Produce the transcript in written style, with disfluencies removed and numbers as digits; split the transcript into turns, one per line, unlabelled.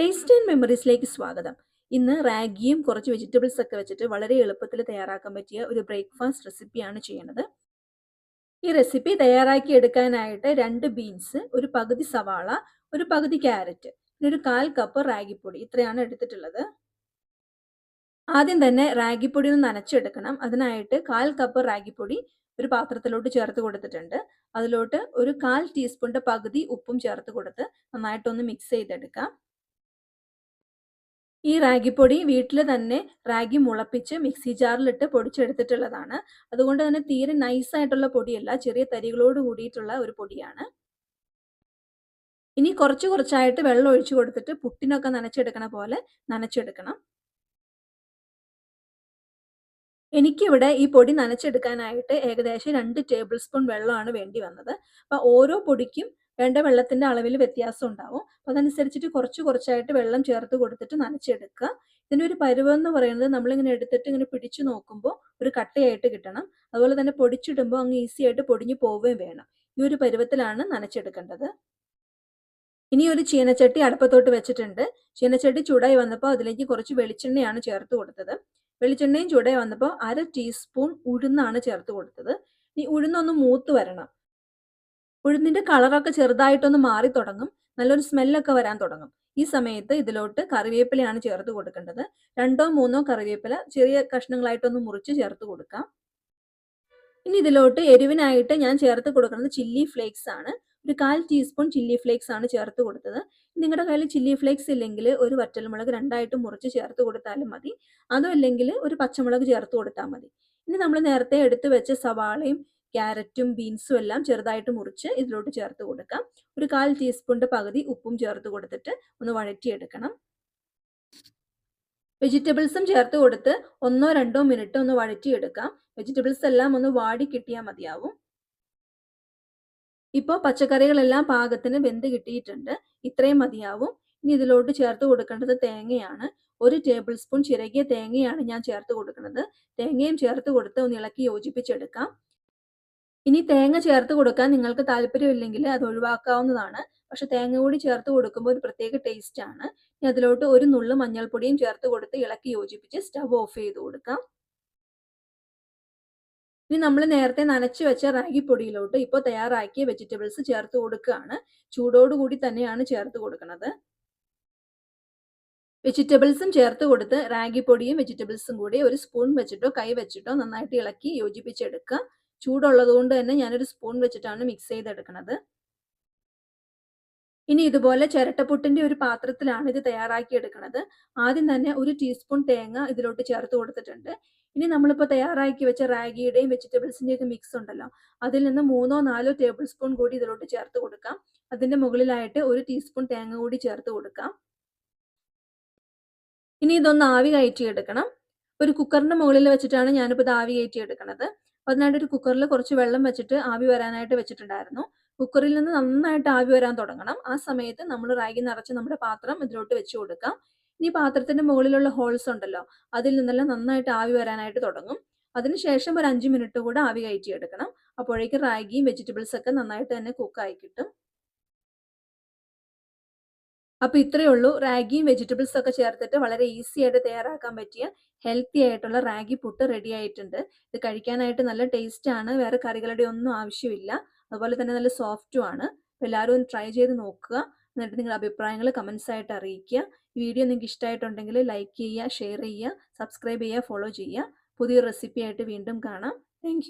Taste and മെമ്മറീസിലേക്ക് സ്വാഗതം. ഇന്ന് റാഗിയും കുറച്ച് വെജിറ്റബിൾസ് ഒക്കെ വെച്ചിട്ട് വളരെ എളുപ്പത്തിൽ തയ്യാറാക്കാൻ പറ്റിയ ഒരു ബ്രേക്ക്ഫാസ്റ്റ് റെസിപ്പിയാണ് ചെയ്യുന്നത്. ഈ റെസിപ്പി തയ്യാറാക്കി എടുക്കാനായിട്ട് 2 ബീൻസ്, ഒരു പകുതി സവാള, ഒരു പകുതി ക്യാരറ്റ്, പിന്നെ ഒരു 1/4 കപ്പ് റാഗിപ്പൊടി ഇത്രയാണ് എടുത്തിട്ടുള്ളത്. ആദ്യം തന്നെ റാഗിപ്പൊടി ഒന്ന് നനച്ചെടുക്കണം. അതിനായിട്ട് 1/4 കപ്പ് റാഗിപ്പൊടി ഒരു പാത്രത്തിലോട്ട് ചേർത്ത് കൊടുത്തിട്ടുണ്ട്. അതിലോട്ട് ഒരു 1/4 ടീസ്പൂണിന്റെ പകുതി ഉപ്പും ചേർത്ത് കൊടുത്ത് നന്നായിട്ടൊന്ന് മിക്സ് ചെയ്തെടുക്കാം. ഈ റാഗിപ്പൊടി വീട്ടിൽ തന്നെ റാഗി മുളപ്പിച്ച് മിക്സി ജാറിലിട്ട് പൊടിച്ചെടുത്തിട്ടുള്ളതാണ്. അതുകൊണ്ട് തന്നെ തീരെ നൈസായിട്ടുള്ള പൊടിയല്ല, ചെറിയ തരികളോട് കൂടിയിട്ടുള്ള ഒരു പൊടിയാണ്. ഇനി കുറച്ച് കുറച്ചായിട്ട് വെള്ളം ഒഴിച്ചു കൊടുത്തിട്ട് പുട്ടിനൊക്കെ നനച്ചെടുക്കണ പോലെ നനച്ചെടുക്കണം. എനിക്കിവിടെ ഈ പൊടി നനച്ചെടുക്കാനായിട്ട് ഏകദേശം 2 ടേബിൾ സ്പൂൺ വെള്ളമാണ് വേണ്ടി വന്നത്. അപ്പോൾ ഓരോ പൊടിക്കും വേണ്ട വെള്ളത്തിന്റെ അളവിൽ വ്യത്യാസം ഉണ്ടാവും. അപ്പോൾ അതനുസരിച്ചിട്ട് കുറച്ച് കുറച്ചായിട്ട് വെള്ളം ചേർത്ത് കൊടുത്തിട്ട് നനച്ചെടുക്കുക. ഇതിൻ്റെ ഒരു പരുവം എന്ന് പറയുന്നത് നമ്മളിങ്ങനെ എടുത്തിട്ട് ഇങ്ങനെ പിടിച്ചു നോക്കുമ്പോൾ ഒരു കട്ടയായിട്ട് കിട്ടണം. അതുപോലെ തന്നെ പൊടിച്ചിടുമ്പോൾ അങ്ങ് ഈസി ആയിട്ട് പൊടിഞ്ഞു പോവുകയും വേണം. ഈ ഒരു പരുവത്തിലാണ് നനച്ചെടുക്കേണ്ടത്. ഇനി ഒരു ചീനച്ചട്ടി അടുപ്പത്തോട്ട് വെച്ചിട്ടുണ്ട്. ചീനച്ചട്ടി ചൂടായി വന്നപ്പോൾ അതിലേക്ക് കുറച്ച് വെളിച്ചെണ്ണയാണ് ചേർത്ത് കൊടുത്തത്. വെളിച്ചെണ്ണയും ചൂടായി വന്നപ്പോൾ 1/2 ടീസ്പൂൺ ഉഴുന്നാണ് ചേർത്ത് കൊടുത്തത്. ഈ ഉഴുന്നൊന്ന് മൂത്ത് വരണം. ഉഴുന്നിന്റെ കളറൊക്കെ ചെറുതായിട്ടൊന്ന് മാറി തുടങ്ങും. നല്ലൊരു സ്മെല്ലൊക്കെ വരാൻ തുടങ്ങും. ഈ സമയത്ത് ഇതിലോട്ട് കറിവേപ്പിലയാണ് ചേർത്ത് കൊടുക്കേണ്ടത്. 2ഓ 3ഓ കറിവേപ്പില ചെറിയ കഷ്ണങ്ങളായിട്ടൊന്ന് മുറിച്ച് ചേർത്ത് കൊടുക്കാം. ഇനി ഇതിലോട്ട് എരിവിനായിട്ട് ഞാൻ ചേർത്ത് കൊടുക്കുന്നത് ചില്ലി ഫ്ലേക്സ് ആണ്. ഒരു 1/4 ടീസ്പൂൺ ചില്ലി ഫ്ലേക്സ് ആണ് ചേർത്ത് കൊടുത്തത്. നിങ്ങളുടെ കയ്യിൽ ചില്ലി ഫ്ലേക്സ് ഇല്ലെങ്കിൽ ഒരു വറ്റൽമുളക് 2ആയിട്ട് മുറിച്ച് ചേർത്ത് കൊടുത്താലും മതി. അതും ഇല്ലെങ്കിൽ ഒരു പച്ചമുളക് ചേർത്ത് കൊടുത്താൽ മതി. ഇനി നമ്മൾ നേരത്തെ എടുത്തു വെച്ച സവാളയും ക്യാരറ്റും ബീൻസും എല്ലാം ചെറുതായിട്ട് മുറിച്ച് ഇതിലോട്ട് ചേർത്ത് കൊടുക്കാം. ഒരു 1/4 ടീസ്പൂണിന്റെ പകുതി ഉപ്പും ചേർത്ത് കൊടുത്തിട്ട് ഒന്ന് വഴറ്റിയെടുക്കണം. വെജിറ്റബിൾസും ചേർത്ത് കൊടുത്ത് 1-2 മിനിറ്റ് ഒന്ന് വഴറ്റിയെടുക്കാം. വെജിറ്റബിൾസ് എല്ലാം ഒന്ന് വാടി കിട്ടിയാൽ മതിയാവും. ഇപ്പോൾ പച്ചക്കറികളെല്ലാം പാകത്തിന് വെന്ത് കിട്ടിയിട്ടുണ്ട്. ഇത്രയും മതിയാവും. ഇനി ഇതിലോട്ട് ചേർത്ത് കൊടുക്കേണ്ടത് തേങ്ങയാണ്. 1 ടേബിൾ സ്പൂൺ ചിരകിയ തേങ്ങയാണ് ഞാൻ ചേർത്ത് കൊടുക്കുന്നത്. തേങ്ങയും ചേർത്ത് കൊടുത്ത് ഒന്ന് ഇളക്കി യോജിപ്പിച്ചെടുക്കാം. ഇനി തേങ്ങ ചേർത്ത് കൊടുക്കാൻ നിങ്ങൾക്ക് താല്പര്യമില്ലെങ്കിൽ അത് ഒഴിവാക്കാവുന്നതാണ്. പക്ഷെ തേങ്ങ കൂടി ചേർത്ത് കൊടുക്കുമ്പോൾ ഒരു പ്രത്യേക ടേസ്റ്റ് ആണ്. ഇനി അതിലോട്ട് ഒരു നുള്ളു മഞ്ഞൾപ്പൊടിയും ചേർത്ത് കൊടുത്ത് ഇളക്കി യോജിപ്പിച്ച് സ്റ്റവ് ഓഫ് ചെയ്ത് കൊടുക്കാം. ഇനി നമ്മൾ നേരത്തെ നനച്ചു വെച്ച റാഗി പൊടിയിലോട്ട് ഇപ്പോൾ തയ്യാറാക്കിയ വെജിറ്റബിൾസ് ചേർത്ത് കൊടുക്കുകയാണ്. ചൂടോടുകൂടി തന്നെയാണ് ചേർത്ത് കൊടുക്കുന്നത്. വെജിറ്റബിൾസും ചേർത്ത് കൊടുത്ത് റാഗി പൊടിയും വെജിറ്റബിൾസും കൂടി ഒരു സ്പൂൺ വെച്ചിട്ടോ കൈ വെച്ചിട്ടോ നന്നായിട്ട് ഇളക്കി യോജിപ്പിച്ചെടുക്കുക. ചൂടുള്ളത് കൊണ്ട് തന്നെ ഞാനൊരു സ്പൂൺ വെച്ചിട്ടാണ് മിക്സ് ചെയ്തെടുക്കുന്നത്. ഇനി ഇതുപോലെ ചിരട്ടപ്പുട്ടിന്റെ ഒരു പാത്രത്തിലാണ് ഇത് തയ്യാറാക്കി എടുക്കുന്നത്. ആദ്യം തന്നെ 1 ടീസ്പൂൺ തേങ്ങ ഇതിലോട്ട് ചേർത്ത് കൊടുത്തിട്ടുണ്ട്. ഇനി നമ്മളിപ്പോൾ തയ്യാറാക്കി വെച്ച റാഗിയുടെയും വെജിറ്റബിൾസിന്റെയും ഒക്കെ മിക്സ് ഉണ്ടല്ലോ, അതിൽ നിന്ന് 3-4 ടേബിൾ സ്പൂൺ കൂടി ഇതിലോട്ട് ചേർത്ത് കൊടുക്കാം. അതിന്റെ മുകളിലായിട്ട് 1 ടീസ്പൂൺ തേങ്ങ കൂടി ചേർത്ത് കൊടുക്കാം. ഇനി ഇതൊന്ന് ആവി കയറ്റിയെടുക്കണം. ഒരു കുക്കറിന്റെ മുകളിൽ വെച്ചിട്ടാണ് ഞാനിപ്പോൾ ഇത് ആവി കയറ്റിയെടുക്കുന്നത്. അതിനായിട്ട് ഒരു കുക്കറിൽ കുറച്ച് വെള്ളം വെച്ചിട്ട് ആവി വരാനായിട്ട് വെച്ചിട്ടുണ്ടായിരുന്നു. കുക്കറിൽ നിന്ന് നന്നായിട്ട് ആവി വരാൻ തുടങ്ങണം. ആ സമയത്ത് നമ്മൾ റാഗി നിറച്ച് നമ്മുടെ പാത്രം ഇതിലോട്ട് വെച്ച് കൊടുക്കാം. ഇനി പാത്രത്തിന്റെ മുകളിലുള്ള ഹോൾസ് ഉണ്ടല്ലോ, അതിൽ നിന്നെല്ലാം നന്നായിട്ട് ആവി വരാനായിട്ട് തുടങ്ങും. അതിനുശേഷം ഒരു 5 മിനിറ്റ് കൂടെ ആവി കയറ്റിയെടുക്കണം. അപ്പോഴേക്കും റാഗിയും വെജിറ്റബിൾസ് ഒക്കെ നന്നായിട്ട് തന്നെ കുക്കായി കിട്ടും. അപ്പോൾ ഇത്രയേ ഉള്ളൂ. റാഗിയും വെജിറ്റബിൾസ് ഒക്കെ ചേർത്തിട്ട് വളരെ ഈസി ആയിട്ട് തയ്യാറാക്കാൻ പറ്റിയ ഹെൽത്തി ആയിട്ടുള്ള റാഗി പുട്ട് റെഡി ആയിട്ടുണ്ട്. ഇത് കഴിക്കാനായിട്ട് നല്ല ടേസ്റ്റ് ആണ്. വേറെ കറികളുടെ ഒന്നും ആവശ്യമില്ല. അതുപോലെ തന്നെ നല്ല സോഫ്റ്റും ആണ്. അപ്പോൾ എല്ലാവരും ഒന്ന് ട്രൈ ചെയ്ത് നോക്കുക. എന്നിട്ട് നിങ്ങളുടെ അഭിപ്രായങ്ങൾ കമൻസ് ആയിട്ട് അറിയിക്കുക. ഈ വീഡിയോ നിങ്ങൾക്ക് ഇഷ്ടമായിട്ടുണ്ടെങ്കിൽ ലൈക്ക് ചെയ്യുക, ഷെയർ ചെയ്യുക, സബ്സ്ക്രൈബ് ചെയ്യുക, ഫോളോ ചെയ്യുക. പുതിയൊരു റെസിപ്പി ആയിട്ട് വീണ്ടും കാണാം. താങ്ക്